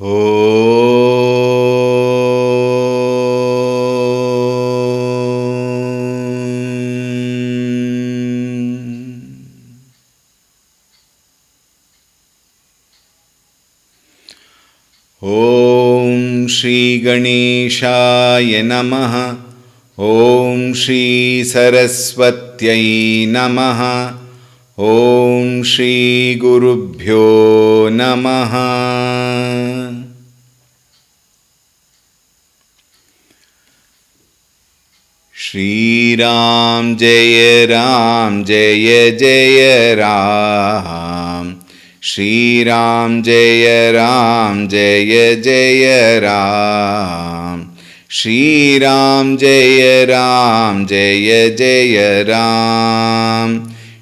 ॐ श्री गणेशाय नमः। ॐ श्री सरस्वत्यै नमः। ॐ श्री गुरुभ्यो नमः। श्रीराम जय जय राम। श्रीराम जय जय राम। श्रीराम जय जय राम।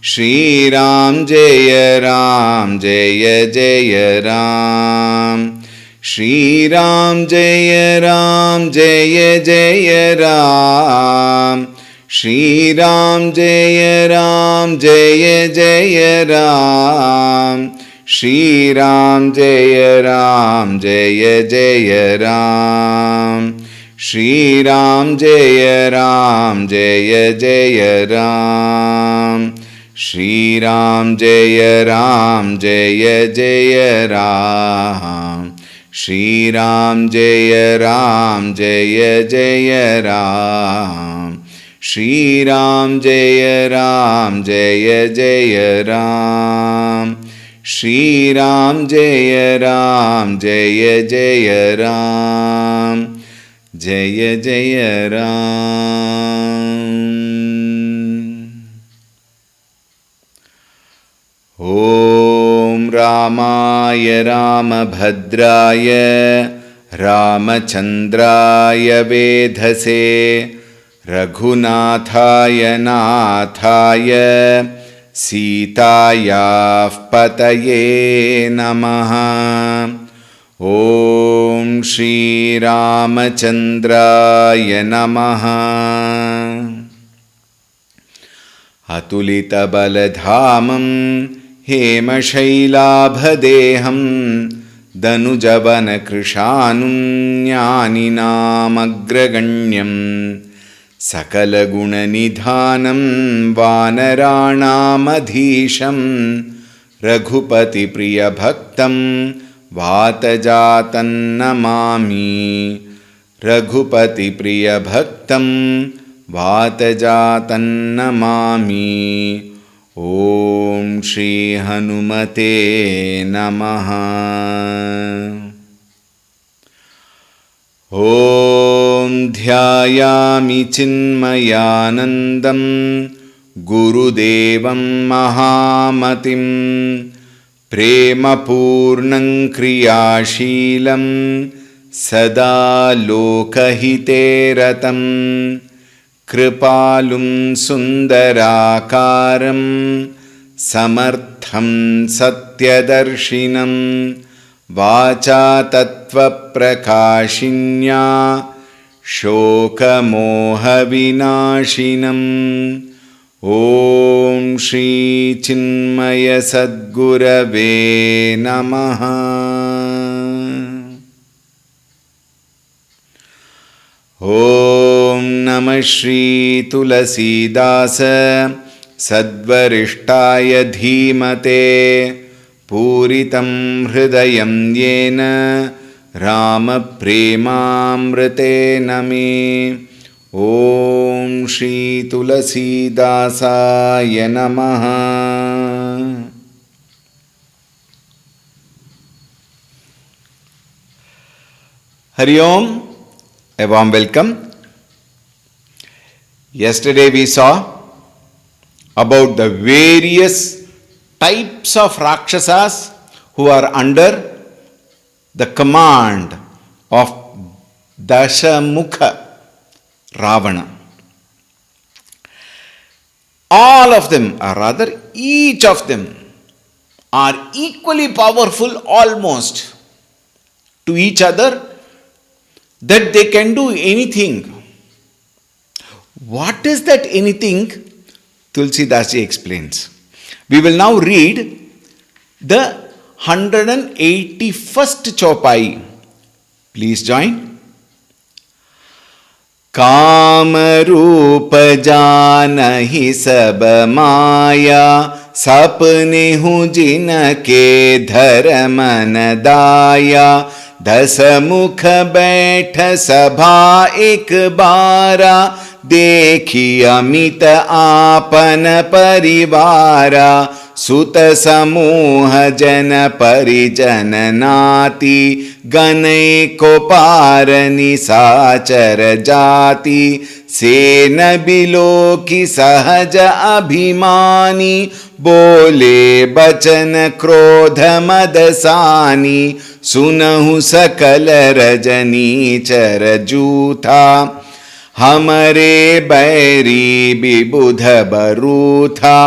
श्रीराम जय जय राम। श्रीराम जय जय राम। श्रीराम जय जय राम। श्रीराम जय जय राम। श्रीराम जय जय राम। श्रीराम जय जय राम। श्रीराम जय जय राम। श्रीराम जय जय राम। श्रीराम जय जय राम। जय जय राम। ॐ रामाय रामभद्राय रामचन्द्राय वेधसे रघुनाथाय नाथाय सीतायाः पतये नमः। ॐ श्रीरामचन्द्राय नमः। अतुलितबलधामं हेमशैलाभदेहं दनुजवनकृशानुं ज्ञानिनामग्रगण्यं सकलगुणनिधानं वानराणामधीशं रघुपतिप्रियभक्तं वातजातं नमामि। रघुपतिप्रियभक्तं वातजातं नमामि। ॐ श्री हनुमते नमः। ॐ ध्यायामि चिन्मयानन्दं गुरुदेवं महामतिं प्रेमपूर्णं क्रियाशीलं सदा लोकहिते रतं कृपालुं सुन्दराकारं समर्थं सत्यदर्शिनं वाचा तत्त्वप्रकाशिन्या शोकमोहविनाशिनं। ॐ श्री चिन्मयसद्गुरवे नमः। ॐ नमः श्री तुलसीदास सद्वरिष्ठाय धीमते पूरितं हृदयं येन रामप्रेमामृतेन मे। ॐ श्री तुलसीदासाय नमः। हरि ओम, a warm welcome. Yesterday we saw about the various types of Rakshasas who are under the command of Dashamukha Ravana. All of them, or rather each of them, are equally powerful almost to each other, that they can do anything. What is that anything? Tulsidas ji explains. We will now read the 181st Chopai Please join. काम रूप जानहि सब माया, सपने हूँ जिनके धर्म न दाया। 10 मुख बैठ सभा एक बारा, देखी अमित आपन परिवारा। सुत समूह जन परिजन नाति, गनै को पार निसाचर जाति। सेन बिलो की सहज अभिमानी, बोले बचन क्रोध मदसानी। सुनहु सकल रजनी चर जूथा, हमरे बैरी विबुध बरूथा।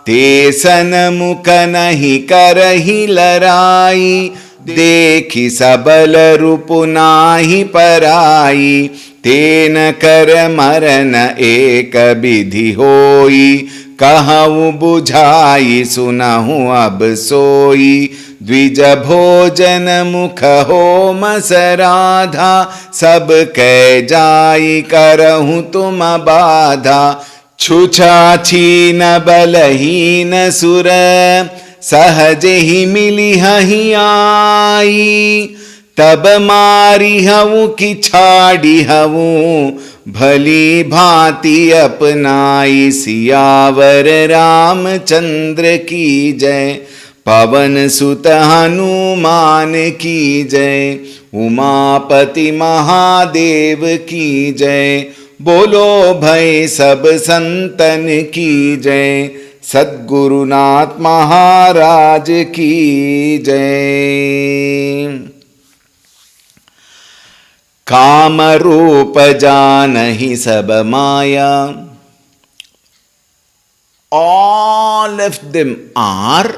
ते सन मुख नहीं करही लराई, देखी सबल रूप नाही पराई। तेन कर मरन एक विधि होई, कहूँ बुझाई सुनहु अब सोई। द्विज भोजन मुख होम सराधा, सब कै जाई करहूँ तुम बाधा। छुछाछीन बलहीन सुर, सहज ही मिली हहीं आई। तब मारी हूँ कि छाड़ी हूँ, भली भांति अपनाई। सियावर रामचंद्र की जय, पवन सुत हनुमान की जय। उमापति महादेव की जय, बोलो भई सब संतन की जय। सद्गुरुनाथ महाराज की जय। काम रूप जानहि सब माया, all of them are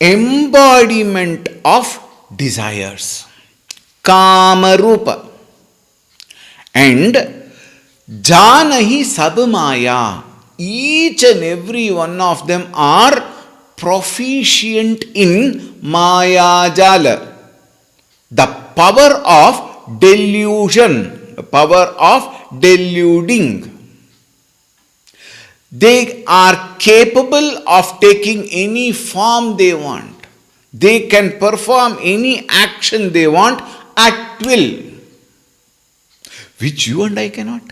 embodiment of desires. Kama Rupa and Janahi Sabamaya. Each and every one of them are proficient in Maya Jala, the power of delusion, the power of deluding. They are capable of taking any form they want. They can perform any action they want at will, which you and I cannot.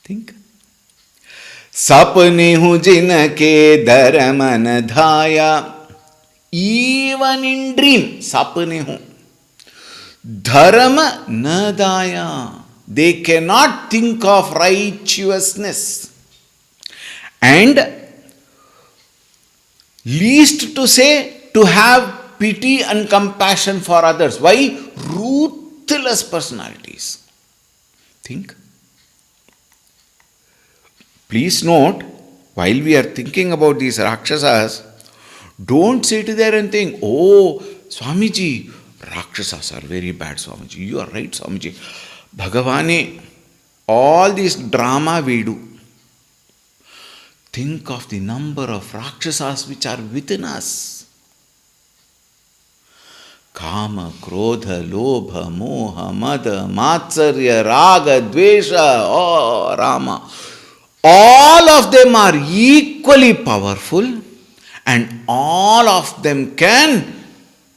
Think. सपने हूँ जिनके धर्म न धाया, even in dream, सपने हूँ धर्म न दाया. They cannot think of righteousness. And least to say, to have pity and compassion for others. Why? Ruthless personalities. Think. Please note, while we are thinking about these Rakshasas, don't sit there and think, oh, Swamiji, Rakshasas are very bad, Swamiji. You are right, Swamiji. Bhagavane, all this drama we do. Think of the number of Rakshasas which are within us. Kama, Krodha, Lobha, Moha, Mada, Matsarya, Raga, Dvesha, oh Rama. All of them are equally powerful and all of them can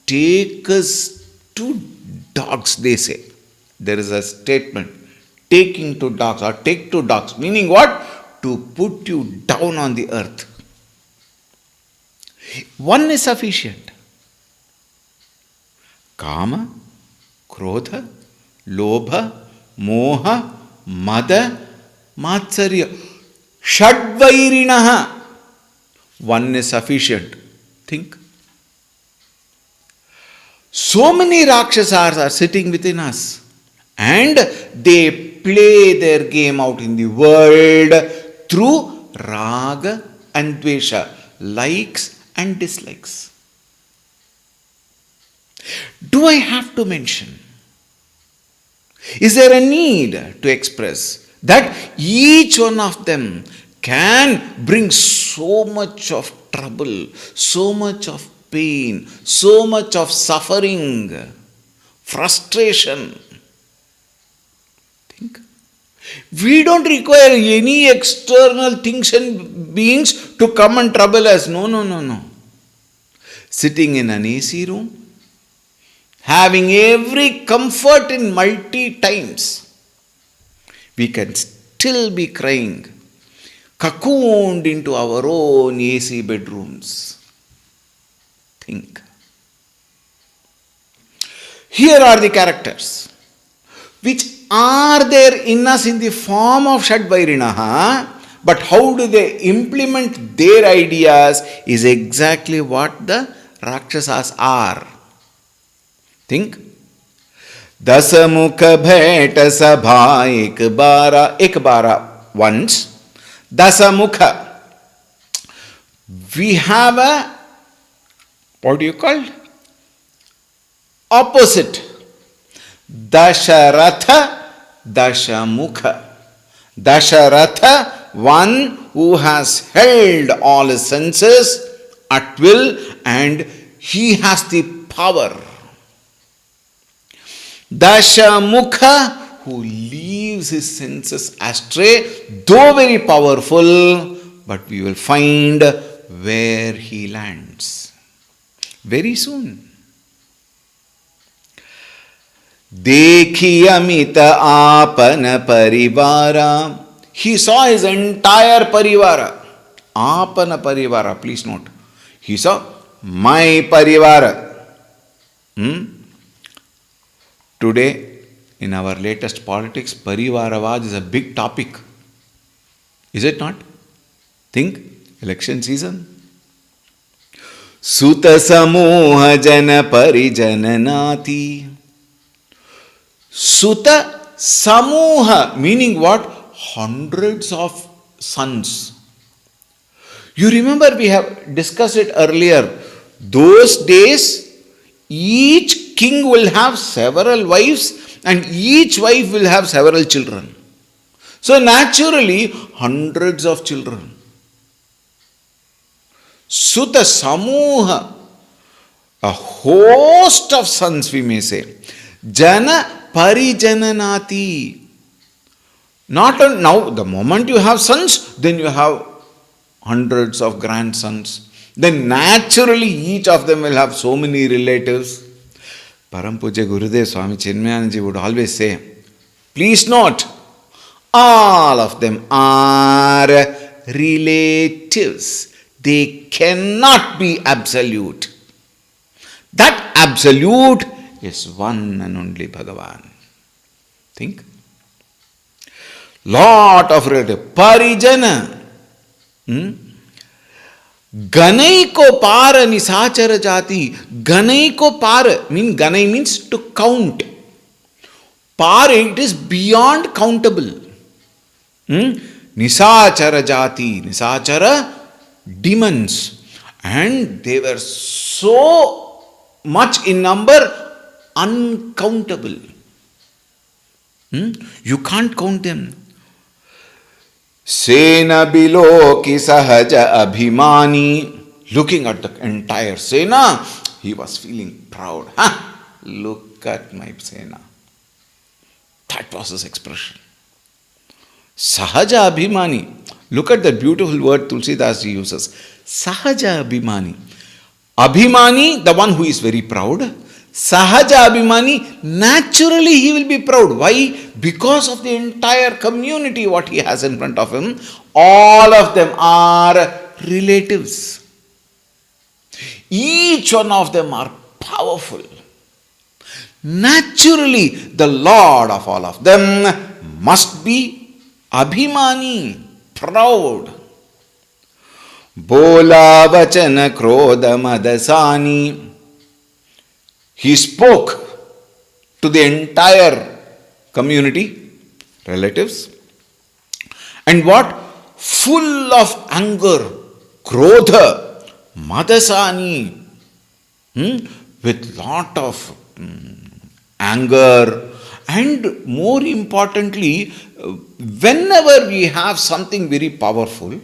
take us to dogs, they say. There is a statement, taking to dogs or take to dogs, meaning what? To put you down on the earth. One is sufficient. Kama, Krodha, Lobha, Moha, Mada, Matsarya. Shadvairinaha. One is sufficient. Think. So many Rakshasas are sitting within us and they play their game out in the world through Raga and Dvesha, likes and dislikes. Do I have to mention? Is there a need to express that each one of them can bring so much of trouble, so much of pain, so much of suffering, frustration. Think. We don't require any external things and beings to come and trouble us. No, no, no, no. Sitting in an AC room, having every comfort in multi times, we can still be crying, cocooned into our own AC bedrooms. Think. Here are the characters which are there in us in the form of Shadvairinaha, but how do they implement their ideas is exactly what the Rakshasas are. Think. Dasamukha bhaita sabha ek bara once. Dasamukha. We have a, what do you call? Opposite. Dasharatha, Dashamukha. Dasharatha, one who has held all his senses at will and he has the power. Dashamukha, who leaves his senses astray, though very powerful, but we will find where he lands very soon. Dekhi amita apana parivara. He saw his entire parivara. Apana parivara, please note. He saw my parivara. Today, in our latest politics, Parivaravad is a big topic. Is it not? Think, election season. Suta samoha jana parijananati. Suta samoha, meaning what? Hundreds of sons. You remember we have discussed it earlier. Those days, each king will have several wives and each wife will have several children. So naturally, hundreds of children. Suta samoha, a host of sons we may say. Jana parijananati. Not now, the moment you have sons, then you have hundreds of grandsons. Then naturally each of them will have so many relatives. Param Puja Gurudev Swami Chinmayanji would always say, please note, all of them are relatives. They cannot be absolute. That absolute is one and only Bhagavan. Think. Lot of relative. Parijana. Ganai ko par nisachara jati. Ganai ko par. Ganai means to count. Par, it is beyond countable. Nisachara jati. Nisachara, demons. And they were so much in number, uncountable. You can't count them. Sena biloki sahaja abhimani. Looking at the entire Sena, he was feeling proud. Look at my Sena. That was his expression. Sahaja abhimani. Look at that beautiful word Tulsidas ji uses. Sahaja abhimani. Abhimani, the one who is very proud. Sahaja abhimani, naturally he will be proud. Why? Because of the entire community what he has in front of him. All of them are relatives. Each one of them are powerful. Naturally, the Lord of all of them must be abhimani, proud. Bola vachana krodha madasani. He spoke to the entire community, relatives, and what? Full of anger, krodha, madasani, with lot of anger, and more importantly, whenever we have something very powerful,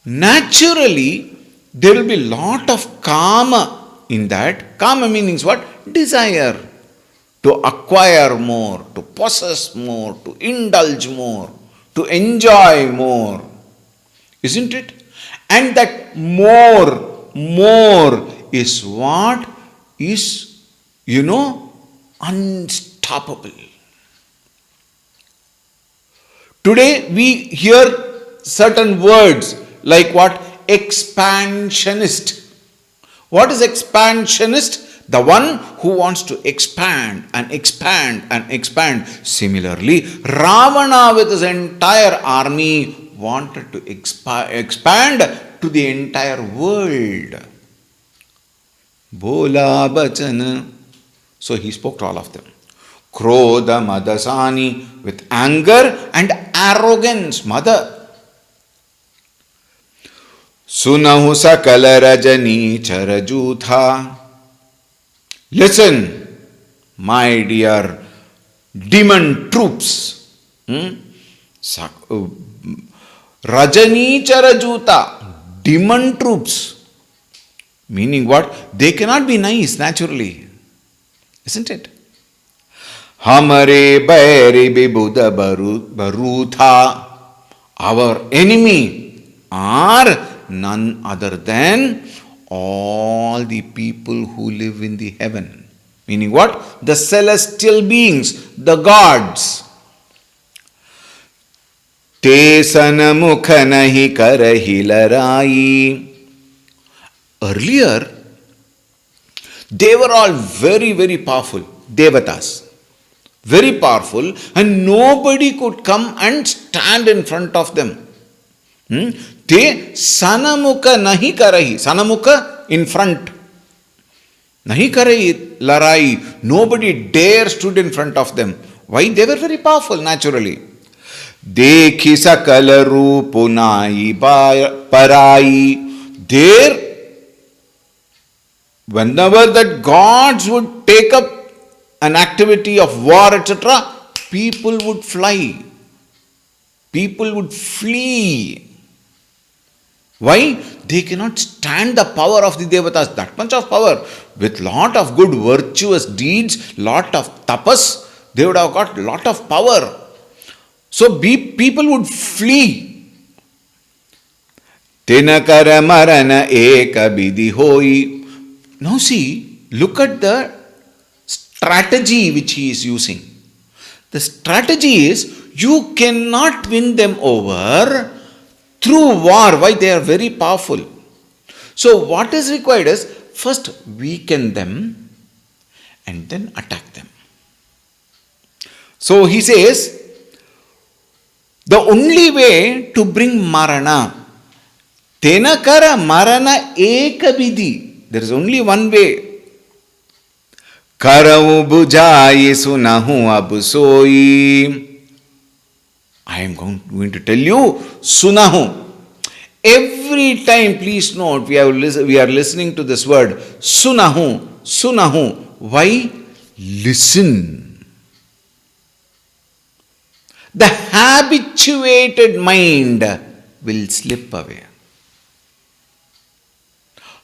naturally there will be lot of kama in that. Kama meanings what? Desire to acquire more, to possess more, to indulge more, to enjoy more. Isn't it? And that more is what is, unstoppable. Today we hear certain words like what? Expansionist. What is expansionist? The one who wants to expand and expand and expand. Similarly, Ravana with his entire army wanted to expand to the entire world. Bola bachana. So he spoke to all of them. Krodha madasani, with anger and arrogance. Mother. Sunahu sakala rajani charajutha. Listen, my dear demon troops. Rajani charajuta. Demon troops. Meaning what? They cannot be nice naturally. Isn't it? Hamare bairi bibuda barutha. Our enemy are none other than all the people who live in the heaven. Meaning what? The celestial beings, the gods. Te sanamukha nahi karahi larai. Earlier, they were all very, very powerful. Devatas. Very powerful, and nobody could come and stand in front of them. Te sanamukha nahi karahi. Sanamukha in front. Nahi karahi larai. Nobody dare stood in front of them. Why? They were very powerful naturally. Dekhi sakala rupunai parai. There, whenever that gods would take up an activity of war, etc., people would fly. People would flee. Why? They cannot stand the power of the Devatas. That much of power. With lot of good virtuous deeds, lot of tapas, they would have got lot of power. So people would flee. Tinakara marana eka bidhi hoi. Now see, look at the strategy which he is using. The strategy is, you cannot win them over through war. Why? They are very powerful. So what is required is, first weaken them and then attack them. So he says, the only way to bring marana, tenakara marana ekabidhi. There is only one way. Karavu bujayi sunahu abusoi. I am going to tell you, sunahu. Every time, please note, we are listening to this word, sunahu, sunahu. Why? Listen. The habituated mind will slip away.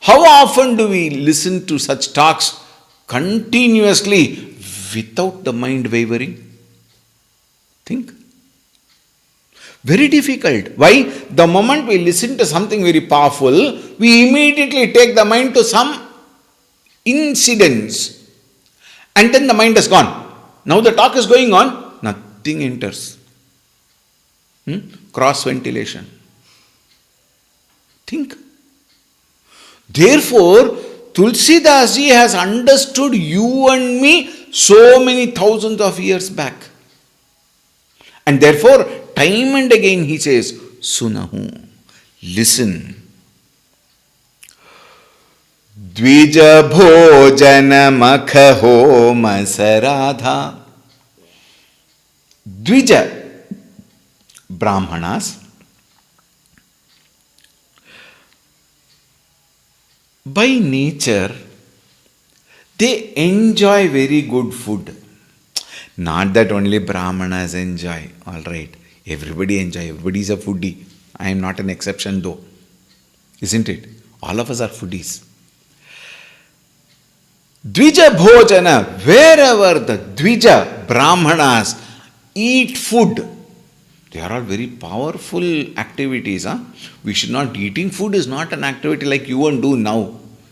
How often do we listen to such talks continuously without the mind wavering? Think. Very difficult. Why? The moment we listen to something very powerful, we immediately take the mind to some incidents. And then the mind is gone. Now the talk is going on, nothing enters. Cross ventilation. Think. Therefore, Tulsidas ji has understood you and me so many thousands of years back. And therefore, time and again he says, Sunahu, listen. Dvija bhojana makha homa saradha. Dvija, Brahmanas, by nature, they enjoy very good food. Not that only Brahmanas enjoy, all right. Everybody enjoy, everybody is a foodie. I am not an exception though. Isn't it? All of us are foodies. Dvija Bhojana, wherever the Dvija Brahmanas eat food, they are all very powerful activities. Huh? We should not, eating food is not an activity like you and do now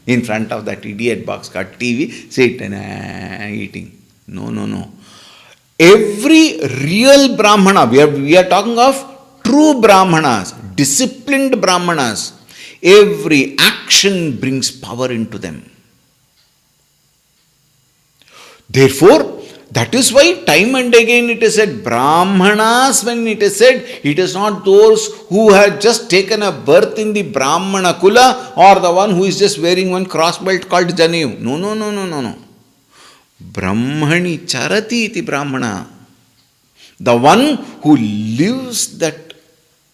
in front of that idiot box cut TV, sit and eating. No, no, no. Every real Brahmana, we are talking of true Brahmanas, disciplined Brahmanas, every action brings power into them. Therefore, that is why time and again it is said, Brahmanas, when it is said, it is not those who have just taken a birth in the Brahmana Kula or the one who is just wearing one cross belt called Janayu. No, no, no, no, no, no. Brahmani charati iti Brahmana. The one who lives that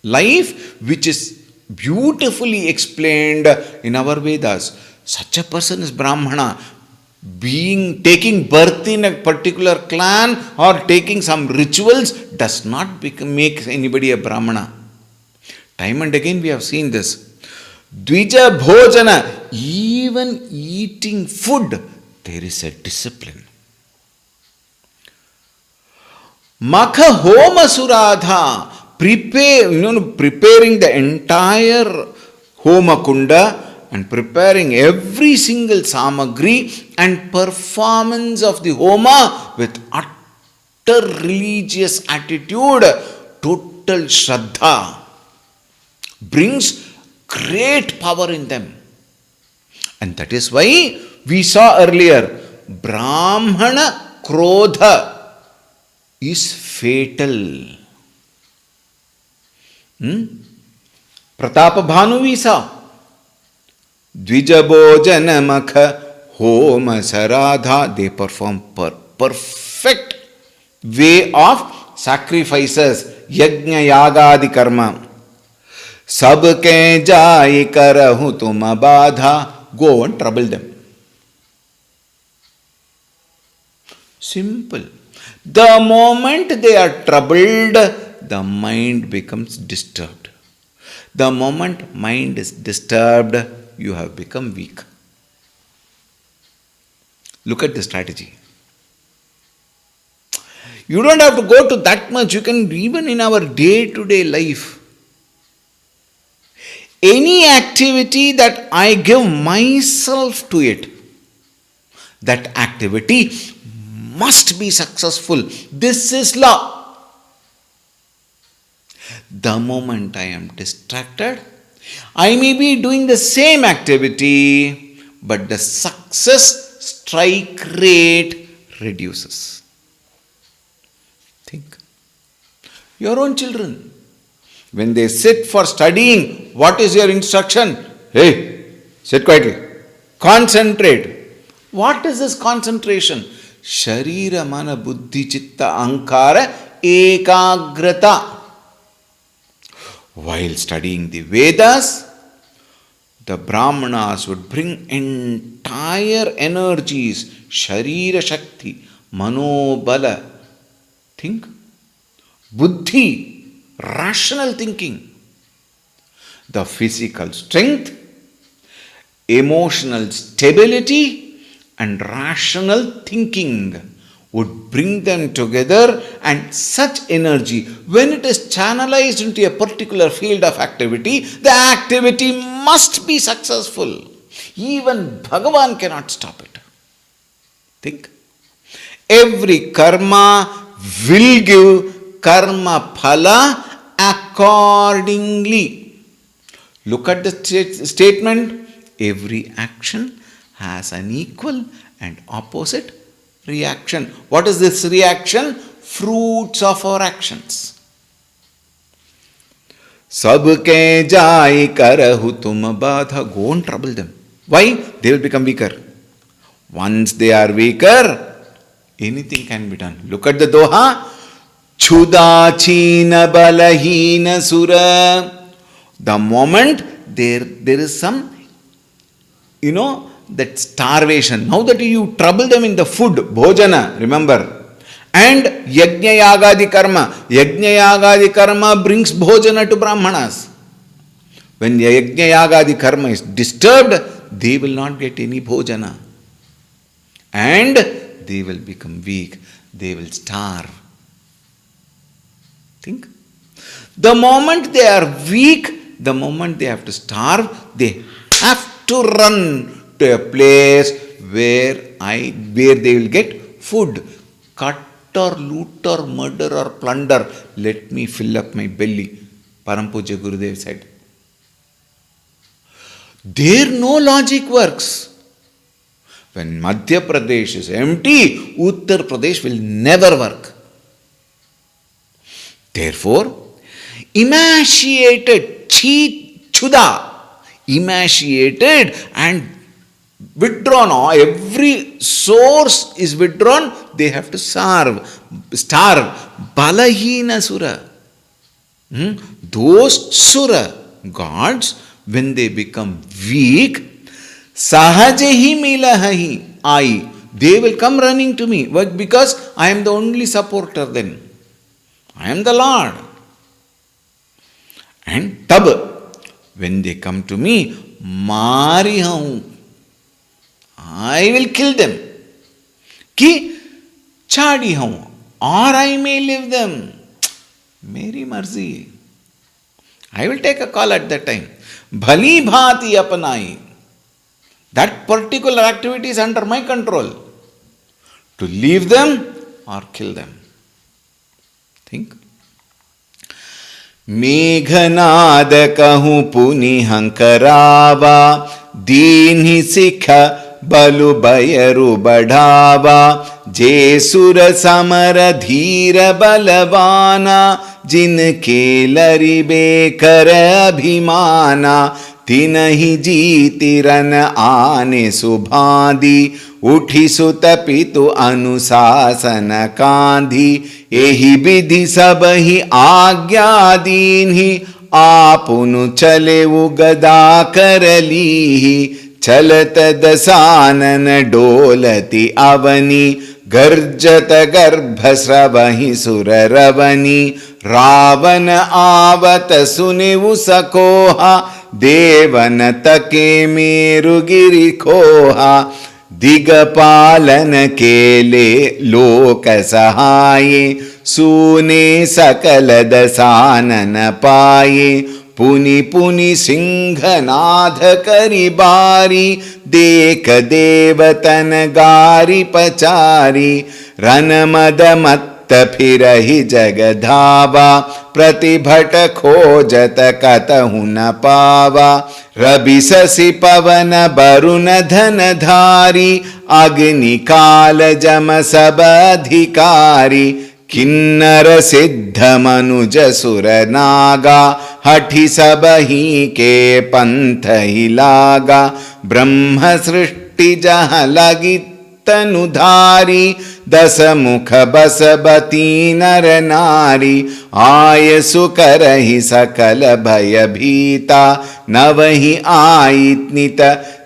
life which is beautifully explained in our Vedas. Such a person is Brahmana. Taking birth in a particular clan or taking some rituals does not make anybody a Brahmana. Time and again we have seen this. Dvija Bhojana, even eating food, there is a discipline. Makha Homa Suradha, preparing the entire Homa Kunda and preparing every single samagri and performance of the Homa with utter religious attitude, total Shraddha, brings great power in them. And that is why we saw earlier, Brahmana Krodha is fatal. Pratapa Bhanu we saw. Dvijabhojana Makha Homa Saradha, they perform perfect way of sacrifices, Yajna Yagadi Karma. Sabke jai karahu tuma badha, go and trouble them. Simple. The moment they are troubled, the mind becomes disturbed. The moment mind is disturbed, you have become weak. Look at the strategy. You don't have to go to that much. You can, even in our day-to-day life, any activity that I give myself to it, that activity must be successful. This is law. The moment I am distracted, I may be doing the same activity, but the success strike rate reduces. Think. Your own children, when they sit for studying, what is your instruction? Hey, sit quietly. Concentrate. What is this concentration? Sharira mana buddhi chitta ankara ekagrata. While studying the Vedas, the Brahmanas would bring entire energies, Sharira Shakti, Manobala, think, Buddhi, rational thinking, the physical strength, emotional stability, and rational thinking would bring them together, and such energy, when it is channelized into a particular field of activity, the activity must be successful. Even Bhagavan cannot stop it. Think. Every karma will give karma phala accordingly. Look at the statement. Every action has an equal and opposite reaction. What is this reaction? Fruits of our actions. Sabke jai karahu tum badha. Go and trouble them. Why? They will become weaker. Once they are weaker, anything can be done. Look at the Doha. Chudachina balahina sura. The moment there is some, that starvation. Now that you trouble them in the food, bhojana, remember. And yajna yagadi karma. Yajna yagadi karma brings bhojana to Brahmanas. When the yajna yagadi karma is disturbed, they will not get any bhojana. And they will become weak. They will starve. Think. The moment they are weak, the moment they have to starve, they have to run to a place where they will get food. Cut or loot or murder or plunder. Let me fill up my belly. Parampuja Gurudev said. There no logic works. When Madhya Pradesh is empty, Uttar Pradesh will never work. Therefore, emaciated, chuda, emaciated and withdrawn, every source is withdrawn, they have to starve. Balahina Sura. Those Sura gods, when they become weak, Sahajahi milahahi ai, they will come running to me. Why? Because I am the only supporter then. I am the Lord. And tab, when they come to me, mari haun, I will kill them. Ki chadi haun, or I may leave them. Meri mercy. I will take a call at that time. Bhali bhati apanai. That particular activity is under my control. To leave them or kill them. Think. Meghnad कहूँ पुनि हंकरावा, दीन्हि सिख बलु बयरु बढ़ावा, जे सुर summer धीर बलवाना, जिनके लरिबे कर अभिमाना, तिनहि जीतिरन आने सुभादि, उठि सुत पितु अनुशासन कांधी, एहि विधि सब ही आज्ञा दीन्हि, आपुनु चले गदा कर लीहि, चलत दसानन डोलति अवनी, गर्जत गर्भ स्रवहि सुर रवनि, रावण आवत सुनिवु सकोहा, देवन तके मेरुगिरि खोहा, दिगपालन केले लोक सहाये, सूने सकल दसानन पाये, पुनि पुनि सिंहनाद करि बारी, देख देवतन गारि पचारी, रन मद मत्त फिरहि जग धावा, प्रतिभट खोजत कतहु न पावा, रवि शशि पवन वरुण धन धारी, अग्नि काल जम सब अधिकारी, किन्नर सिद्ध मनुज सुर नागा, हठि सब ही के पंथ ही लागा, ब्रह्म सृष्टि जहाँ लगी तनुधारी, दस मुख बसबती नर नारी, आय सुकरहि सकल भय भीता, नवहि आयित नित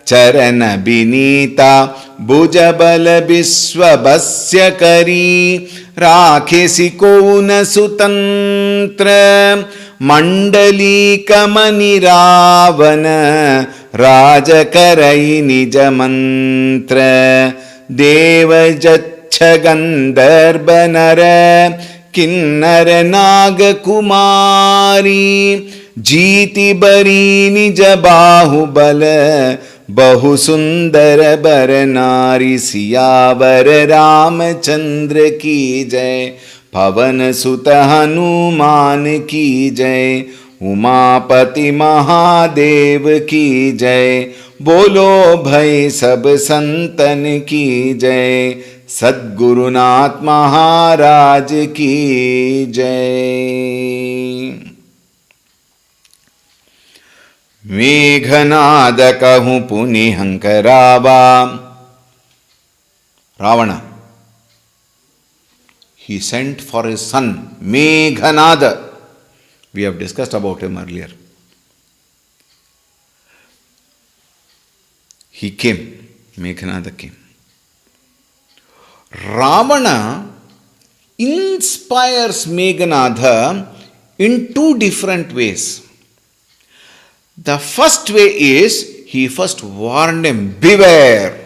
चरण विनीता, भुज बल विश्व बस्य करी, राखेसि कौन सुतंत्र, मंडली कमनि रावण, राज करई निज मंत्र, देव जच्छ गंधर्व नर, किन्नर नाग कुमारी, जीति बरी निज बाहुबल, बहु सुंदर बर नारी, सियावर रामचंद्र की जय, पवन सुत हनुमान की जय, उमापति महादेव की जय, बोलो भई सब संतन की जय, सद्गुरुनाथ महाराज की जय। मेघनाद कहूँ पुनि हंकरावा, Ravana, he sent for his son Meghanada. We have discussed about him earlier. He came, Meghanada came. Ravana inspires Meghanada in two different ways. The first way is he first warned him, beware.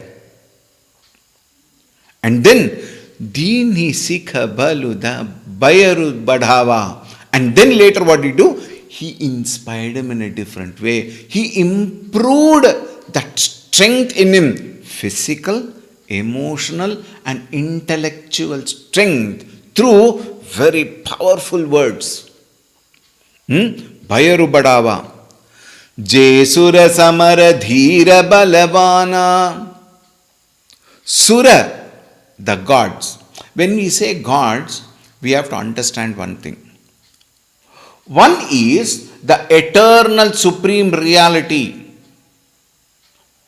And then, Dini Sikha Baluda Bayaru Badhava. And then later what did he do? He inspired him in a different way. He improved that strength in him. Physical, emotional and intellectual strength through very powerful words. Bayaru Badhava. Jesura Samara Dhira Balavana. Sura, the gods. When we say gods, we have to understand one thing. One is the eternal supreme reality,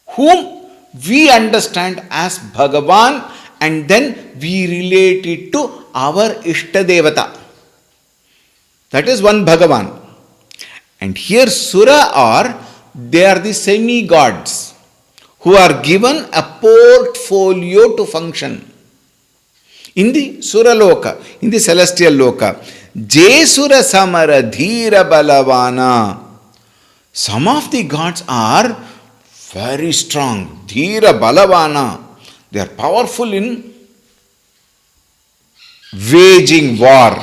whom we understand as Bhagavan, and then we relate it to our Ishtadevata. That is one Bhagavan. And here Sura they are the semi-gods who are given a portfolio to function. In the Sura Loka, in the celestial Loka, Jesura Samara Dhira Balavana. Some of the gods are very strong. Dhira Balavana. They are powerful in waging war.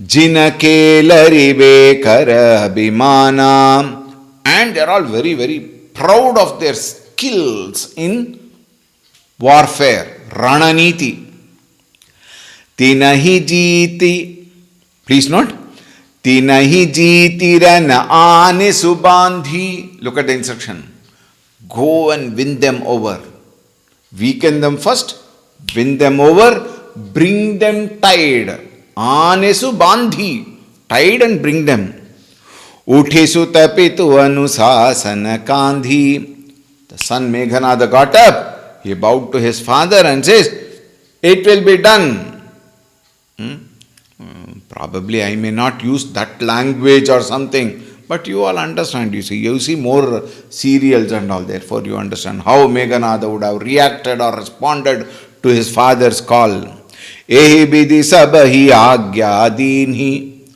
Jinakelarive Karabhimana. And they are all very, very proud of their skills in warfare. Rananiti. Tinahi jiti. Please note. Tinahi jitirana ane subandhi. Look at the instruction. Go and win them over. Weaken them first. Win them over. Bring them tied. Ane subandhi. Tied and bring them. Uthesu tapitu anusasana kandhi. The son Meghanada got up. He bowed to his father and says, it will be done. Probably I may not use that language or something, but you all understand. You see more serials and all. Therefore, you understand how Meghanada would have reacted or responded to his father's call. Ehi bidhi sabahi agya dinhi.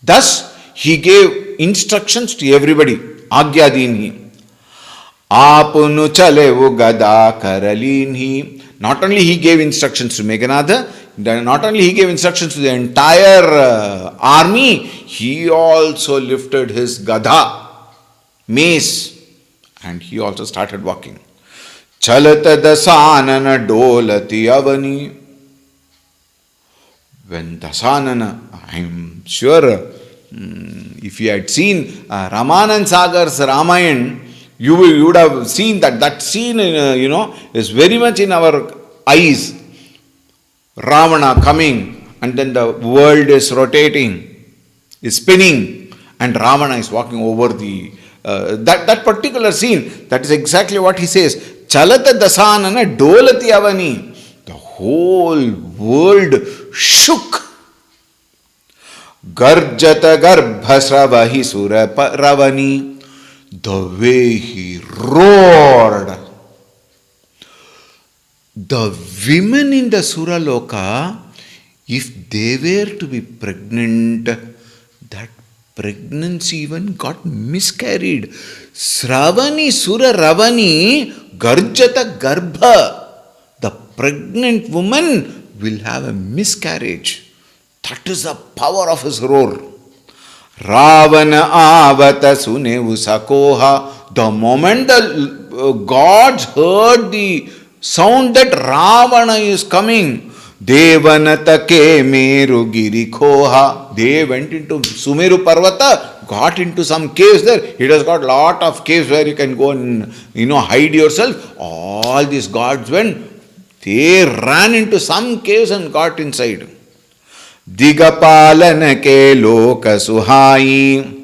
Thus, he gave instructions to everybody. Agya dinhi. Apunu chalevu gada karalinhi. Not only he gave instructions to Meghanada, not only he gave instructions to the entire army, he also lifted his gada, mace, and he also started walking. Chalata dasanana dolati avani. When Dasanana, I am sure if you had seen Ramanand Sagar's Ramayana, you would have seen that scene, is very much in our eyes. Ravana coming, and then the world is rotating, is spinning, and Ravana is walking over the that particular scene. That is exactly what he says. Chalata dasanana dolati avani. The whole world shook. Garjata garbhasravahi suraravani. The way he roared. The women in the Suraloka, if they were to be pregnant, that pregnancy even got miscarried. Sravani Suraravani Garjata Garbha. The pregnant woman will have a miscarriage. That is the power of his roar. Ravana avata sunevu sakoha. The moment the gods heard the sound that Ravana is coming, Devanatake Meru Girikoha. They went into Sumeru Parvata, got into some caves there. It has got lot of caves where you can go and hide yourself. All these gods went. They ran into some caves and got inside. Digapalanake Loka Suhai.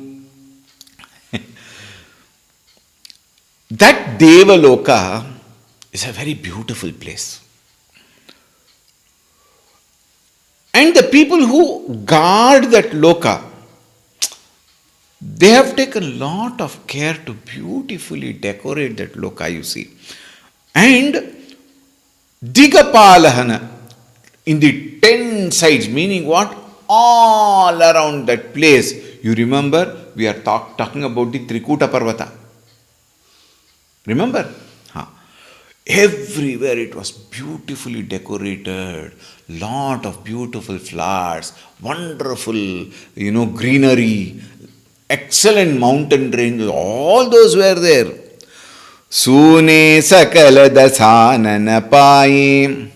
That Devaloka is a very beautiful place. And the people who guard that Loka, they have taken a lot of care to beautifully decorate that Loka, you see. And Digapalahana, in the 10 sides, meaning what? All around that place. You remember we are talking about the Trikuta Parvata. Remember? Huh. Everywhere it was beautifully decorated, lot of beautiful flowers, wonderful, greenery, excellent mountain ranges, all those were there. Sune sakala dasanana paye.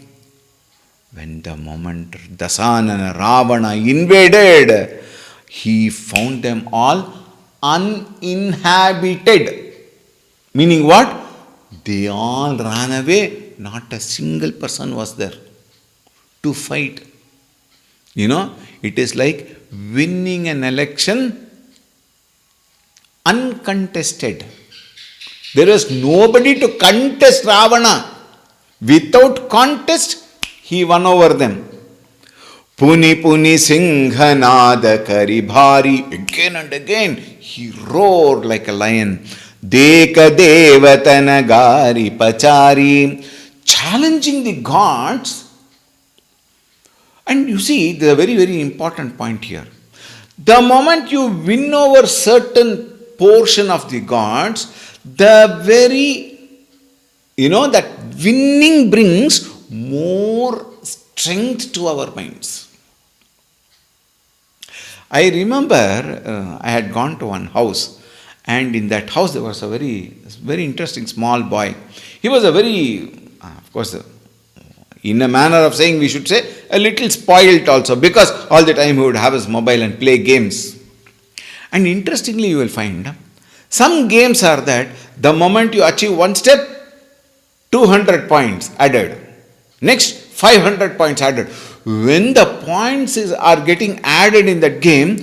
When the moment Dasanana Ravana invaded, he found them all uninhabited. Meaning what? They all ran away. Not a single person was there to fight. It is like winning an election uncontested. There was nobody to contest Ravana. Without contest, he won over them. Puni puni singhanada kari bhari. Again and again, he roared like a lion. Deka devatana gari pachari. Challenging the gods. And you see, the very, very important point here. The moment you win over certain portion of the gods, the very, that winning brings more strength to our minds. I remember I had gone to one house, and in that house there was a very, very interesting small boy. He was a very, of course, in a manner of saying, we should say, a little spoilt also, because all the time he would have his mobile and play games. And interestingly, you will find some games are that the moment you achieve one step, 200 points added. Next, 500 points added. When the points are getting added in that game,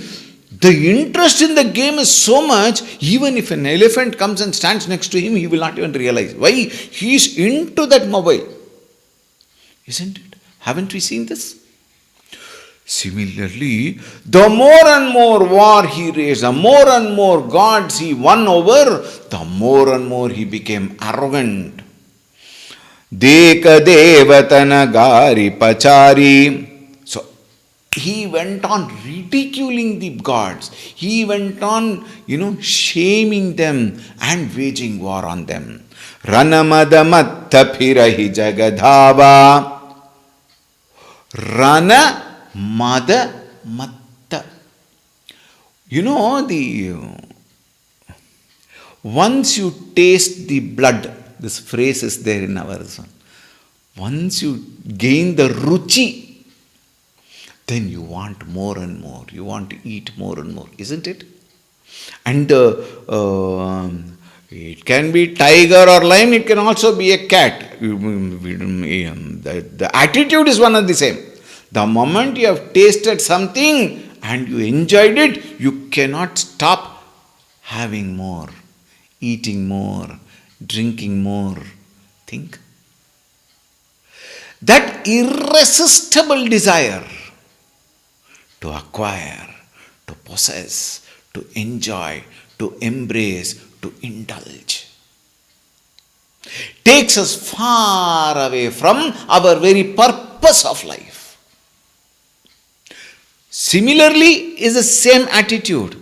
the interest in the game is so much, even if an elephant comes and stands next to him, he will not even realize. Why? He is into that mobile. Isn't it? Haven't we seen this? Similarly, the more and more war he raised, the more and more gods he won over, the more and more he became arrogant. Deka devatana gari pachari. So he went on ridiculing the gods. He went on, shaming them and waging war on them. Ranamada matta phirahi jagadhava. Rana mada matta. Once you taste the blood, this phrase is there in our son. Once you gain the ruchi, then you want more and more. You want to eat more and more, isn't it? And it can be tiger or lion, it can also be a cat. The attitude is one and the same. The moment you have tasted something and you enjoyed it, you cannot stop having more, eating more, drinking more. Think. That irresistible desire to acquire, to possess, to enjoy, to embrace, to indulge takes us far away from our very purpose of life. Similarly is the same attitude.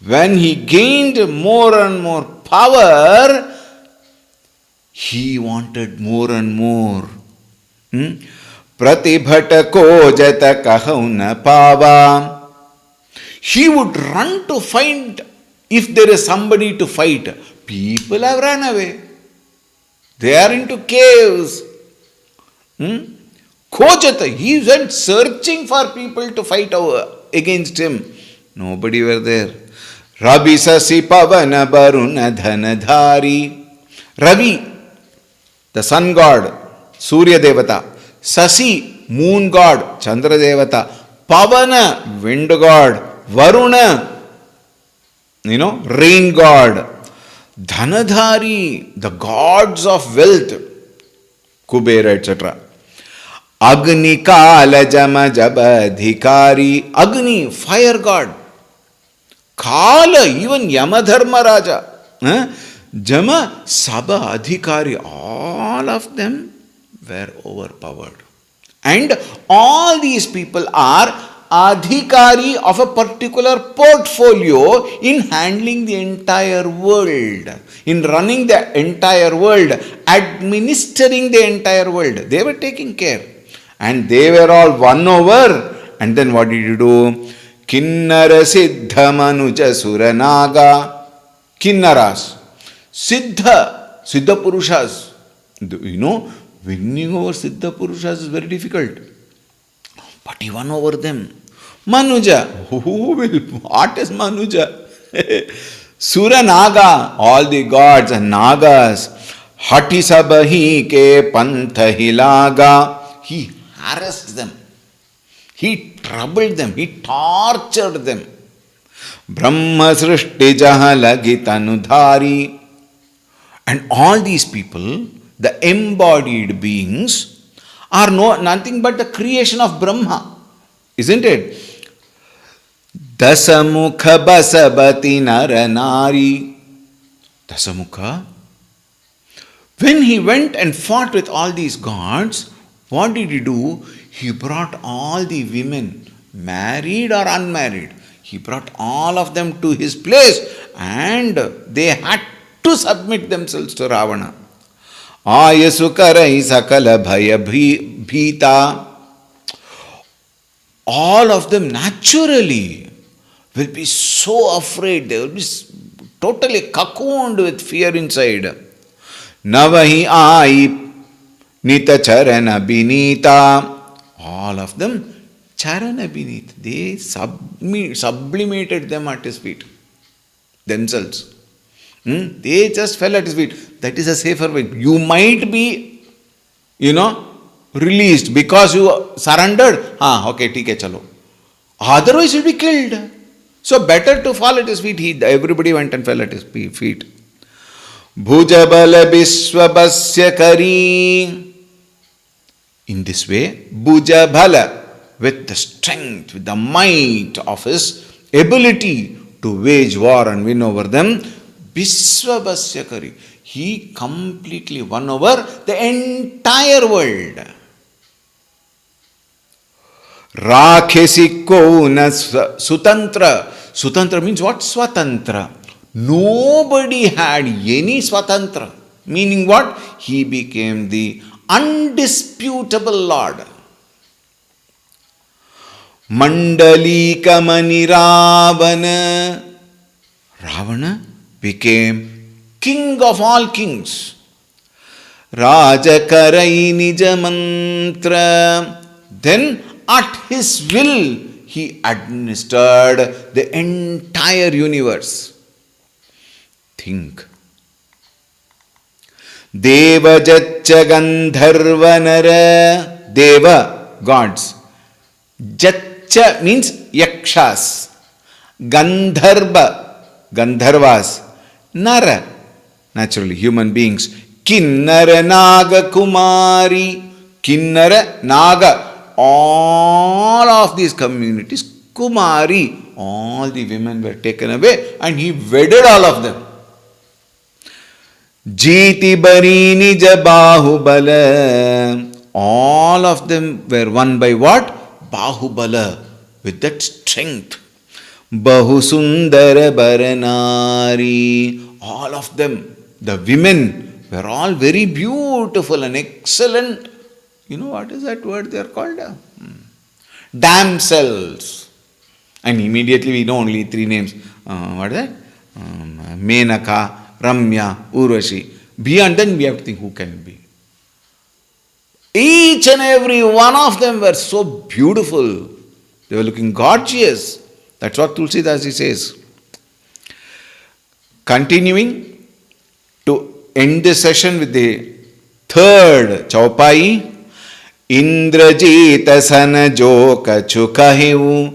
When he gained more and more power, he wanted more and more. Pratibhata kojata kahauna pava. He would run to find if there is somebody to fight. People have run away. They are into caves. Kojata, he went searching for people to fight against him. Nobody were there. Rabi sasi pavana baruna dhanadhari. Ravi, the sun god, Surya Devata. Sasi, moon god, Chandra Devata. Pavana, wind god. Varuna, rain god. Dhanadhari, the gods of wealth, Kubera, etc. Agni Kala Jama Jabadhikari. Agni, fire god. Kala, even Yamadharma Raja. Jama Sabha Adhikari. All of them were overpowered. And all these people are adhikari of a particular portfolio in handling the entire world, in running the entire world, administering the entire world. They were taking care. And they were all won over. And then what did you do? Kinnara Siddha Manuja Suranaga. Kinnaras. Siddha Purushas. You know, winning over Siddha Purushas is very difficult. But he won over them. Manuja. What is Manuja? Suranaga. All the gods and nagas. Hati sabahi ke pantha hilaga. He harassed them. He troubled them. He tortured them. Brahma srishti jahala gitanudhari. And all these people, the embodied beings, are nothing but the creation of Brahma. Isn't it? Dasamukha basabati naranari. Dasamukha. When he went and fought with all these gods, what did he do? He brought all the women, married or unmarried. He brought all of them to his place and they had to submit themselves to Ravana. Ayasukarai sakala bhaya bhita. All of them naturally will be so afraid. They will be totally cocooned with fear inside. Navahi ai nita charana binita. All of them charana binita. They sublimated them at his feet. Themselves. They just fell at his feet. That is a safer way. You might be, released because you surrendered. Okay, theek hai, chalo. Otherwise you'll be killed. So better to fall at his feet. Everybody went and fell at his feet. Bhujabala Biswabasya Kari. In this way, Bhujabala, with the strength, with the might of his ability to wage war and win over them, Biswabasya Kari. He completely won over the entire world. Rakhesikko na Sutantra. Sutantra means what? Swatantra. Nobody had any Swatantra. Meaning what? He became the undisputable Lord. Mandalika Mani Ravana. Ravana became king of all kings. Rajakarai Nija Mantra. Then at his will he administered the entire universe. Think. Deva Jatcha Gandharvanara. Deva, gods. Jatcha means yakshas. Gandharvas. Nara, naturally human beings. Kinnara Naga Kumari. Kinnara Naga. All of these communities, Kumari, all the women were taken away and he wedded all of them. Jiti Barini Bahubala. All of them were won by what? Bahubala, with that strength. Bahusundara Baranari. All of them, the women, were all very beautiful and excellent. You know what is that word they are called? Damsels. And immediately we know only three names. What is that? Menaka, Ramya, Urvashi. Beyond then we have to think who can it be. Each and every one of them were so beautiful. They were looking gorgeous. That's what Tulsidasi says. Continuing to end this session with the third Chaupai. Indrajit सन जो कछु कहिऊ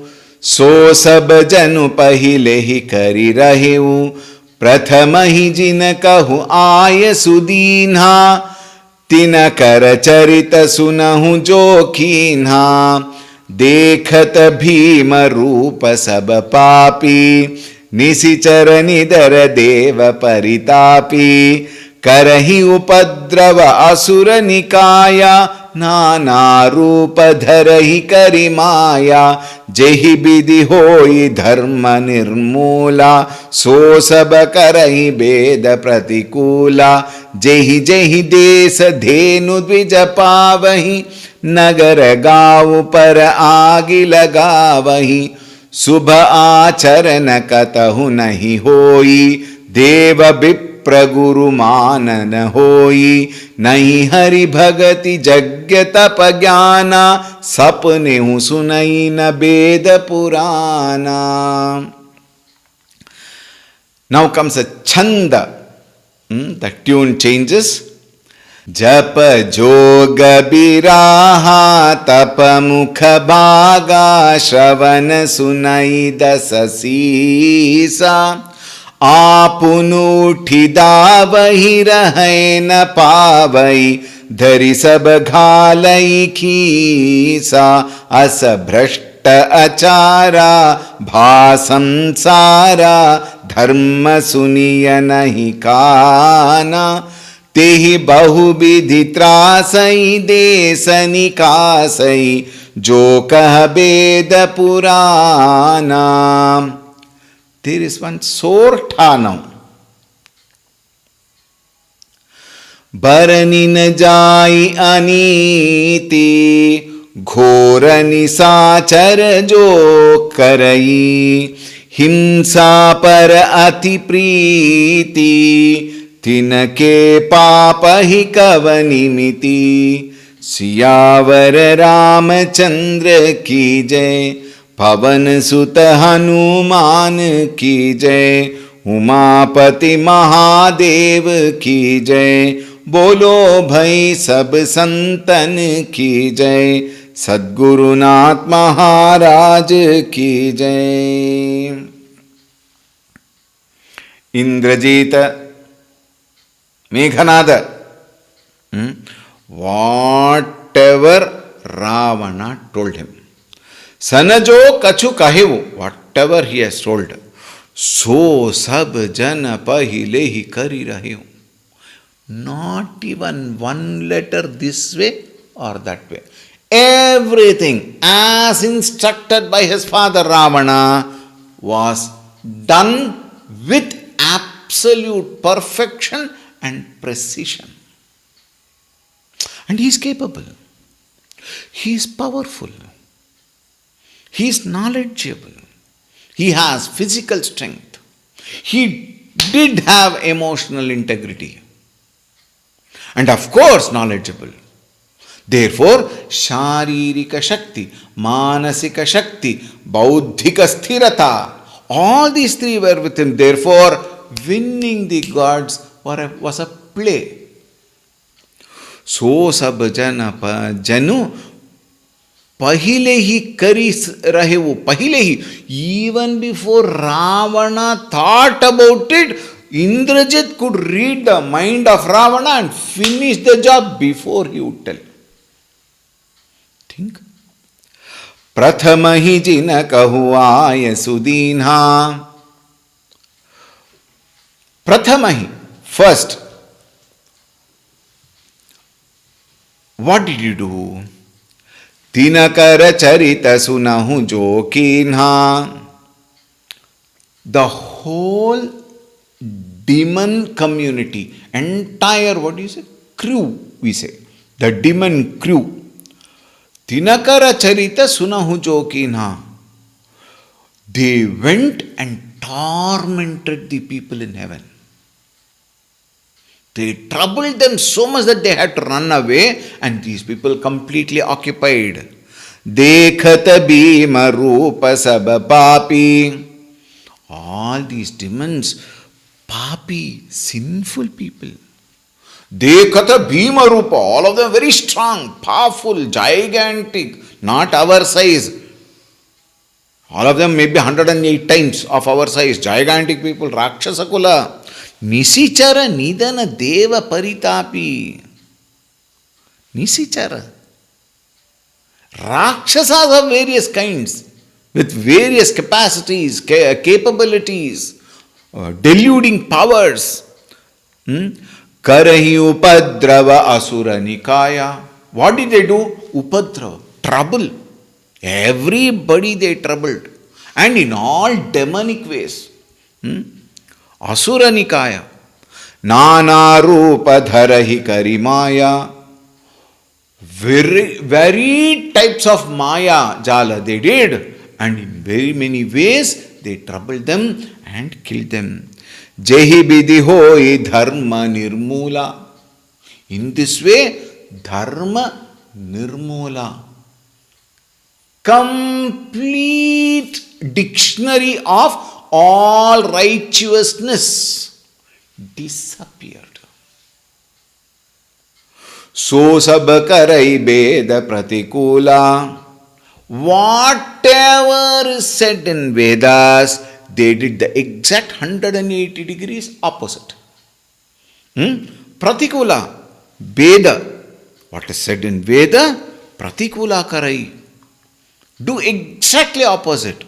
सो सब जनु पहिले ही करी रहेऊ प्रथम ही जिन कहु आय सुदीन्हा तिन कर चरित सुनहु जो कीन्हा देखत भीम रूप सब पापी निशिचर निदर देव परितापी करहि उपद्रव असुर निकाया, नाना रूप धरहि करि माया, जेहि विधि होई धर्म निर्मूला, सो सब करहि वेद प्रतिकूला, जेहि जेहि देश धेनु द्विज पावहि, नगर गाँव पर आगि लगावहि, शुभ आचरण कतहु नहीं होई, देव विप्र गुरु मानन होई, नहीं हरि भगति यज्ञ तप ज्ञाना, सपने सुनई न वेद पुराना. Now comes a chanda. The tune changes. जप जोग बिराहा तप मुख भागा, श्रवण सुनई दस सीसा, आपुनु उठी दावहि रहै न पावई, धरि सब घालई खीसा, अस भ्रष्ट अचारा भा संसारा, धर्म सुनिय नहीं काना, तेहि बहुविधि त्रासई देश निकासई, जो कह वेद पुराना. There is one sortanam. बरनि न जाई अनीति, घोर निसाचर जो करई, हिंसा पर अति प्रीति, तिनके पाप ही कवनि मिति. सियावर रामचंद्र की जय, पवन सुत हनुमान की जय, उमापति महादेव की जय, बोलो भई सब संतन की जय, सद्गुरुनाथ महाराज की जय. Indrajit Meghanada, whatever Ravana told him, Sanajo kachu kahevu, whatever he has told, so sab jan pahile hi kari rahevu. Not even one letter this way or that way. Everything as instructed by his father Ravana was done with absolute perfection and precision. And he is capable. He is powerful. He is knowledgeable. He has physical strength. He did have emotional integrity. And of course, knowledgeable. Therefore, Sharirika Shakti, Manasika Shakti, Bauddhika Sthirata, all these three were with him. Therefore, winning the gods was a play. So sab jana janu pahile hi kari rahevu. Pahile hi, even before Ravana thought about it, Indrajit could read the mind of Ravana and finish the job before he would tell. Think. Prathama hi jina kahu aaya sudinha. Prathama hi. First, what did you do? Tinakara charita sunahu jo kinha. The whole demon community, entire, what do you say? Crew, we say. The demon crew. Tinakara charita sunahu jo kinha. They went and tormented the people in heaven. They troubled them so much that they had to run away, and these people completely occupied. Dekhat bhima rupa sab papi. All these demons, papi, sinful people. Dekhat bhima rupa, all of them very strong, powerful, gigantic, not our size. All of them maybe 108 times of our size, gigantic people, Rakshasa Kula. Nisichara nidana deva paritapi. Nisichara. Rakshasas of various kinds, with various capacities, capabilities, deluding powers, Karahi upadrava asura nikaya. What did they do? Upadrava, trouble. Everybody they troubled. And in all demonic ways. Asura nikaya. Nana rupa dharahi karimaya. Very types of maya jala they did. And in very many ways they troubled them and killed them. Jehi bidhi hoi dharma nirmula. In this way, dharma nirmula. Complete dictionary of all righteousness disappeared. So sab karai Veda pratikula. Whatever is said in Vedas, they did the exact 180 degrees opposite. Pratikula, Veda. What is said in Veda? Pratikula karai. Do exactly opposite.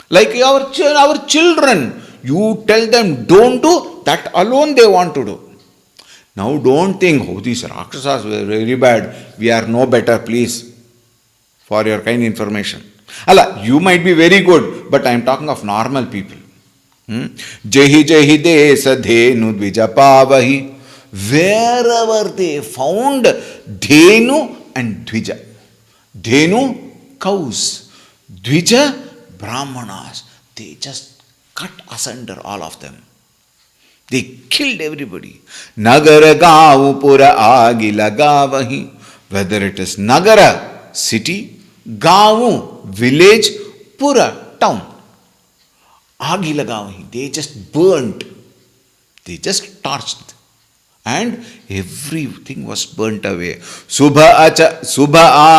Like our children, you tell them don't do, that alone they want to do. Now don't think, oh, these Rakshasas were very bad, we are no better, please, for your kind information. Allah, you might be very good, but I am talking of normal people. Jehi jehi desa dhenu dvijapavahi. Wherever they found dhenu and dvija. Dhenu, cows. Dvija, brahmanas. They just cut asunder all of them. They killed everybody. Nagara gavu pura agi lagavahi. Whether it is Nagara, city, gavu, village, pura, town. Agi lagavahi. They just burnt. They just torched. And everything was burnt away. Subha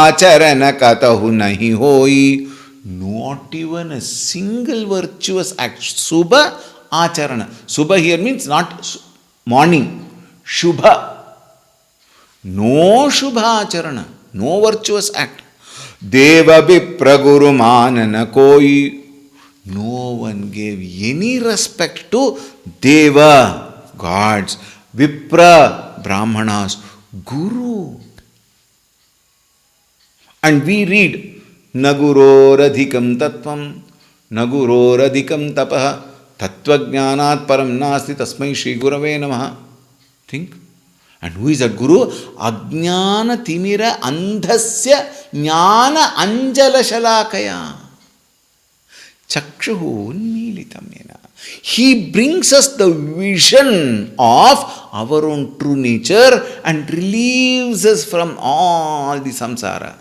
acharana katahu nahi hoi. Not even a single virtuous act. Subha acharana. Subha here means not morning. Shubha. No Shubha acharana. No virtuous act. Deva vipra guru manana koi. No one gave any respect to Deva, gods. Vipra, brahmanas, guru. And we read, Naguroradhikam tattvam, Naguroradhikam tapaha, Tattvajnanat param nasti tasmai Shri Gurave namaha. Think. And who is that guru? Ajnana timira andhasya jnana anjala shalakaya. Chakshuhu unmilitamena. He brings us the vision of our own true nature and relieves us from all the samsara.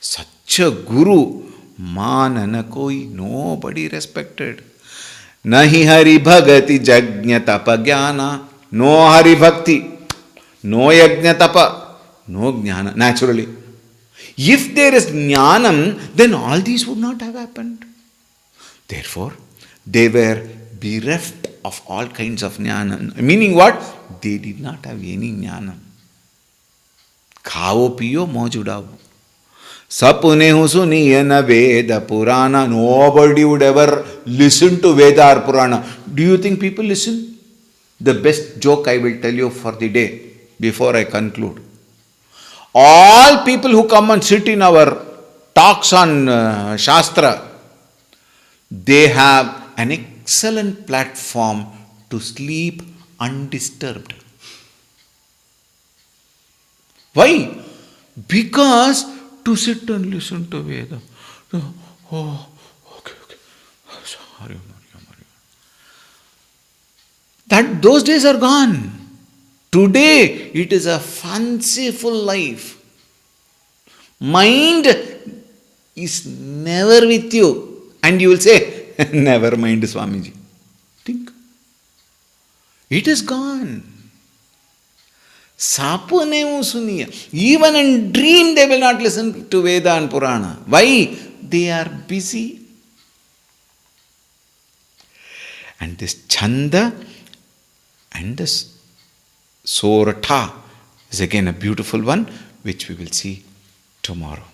Such a guru, manana koi, nobody respected. Nahi hari bhagati jagnya tapa jnana. No hari bhakti, no yajna tapa, no jnana, naturally. If there is jnanam, then all these would not have happened. Therefore, they were bereft of all kinds of jnana. Meaning what? They did not have any jnana. Khao piyo mojudao. Sapunehu suniya na Veda Purana. Nobody would ever listen to Veda or Purana. Do you think people listen? The best joke I will tell you for the day before I conclude. All people who come and sit in our talks on Shastra, they have an excellent platform to sleep undisturbed. Why? Because to sit and listen to Veda. Oh, okay. Sorry. That those days are gone. Today it is a fanciful life. Mind is never with you. And you will say, never mind Swamiji. Think. It is gone. Sapunemu suniya. Even in dream they will not listen to Veda and Purana. Why? They are busy. And this Chanda and this Sorata is again a beautiful one, which we will see tomorrow.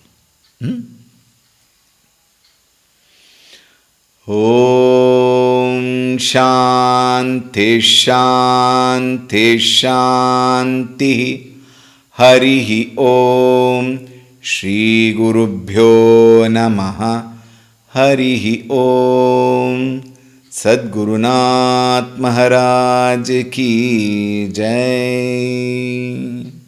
Om Shanti शांति शांति। हरि ओम। श्री गुरुभ्यो नमः। हरि ओम। सद्गुरुनाथ महाराज की जय।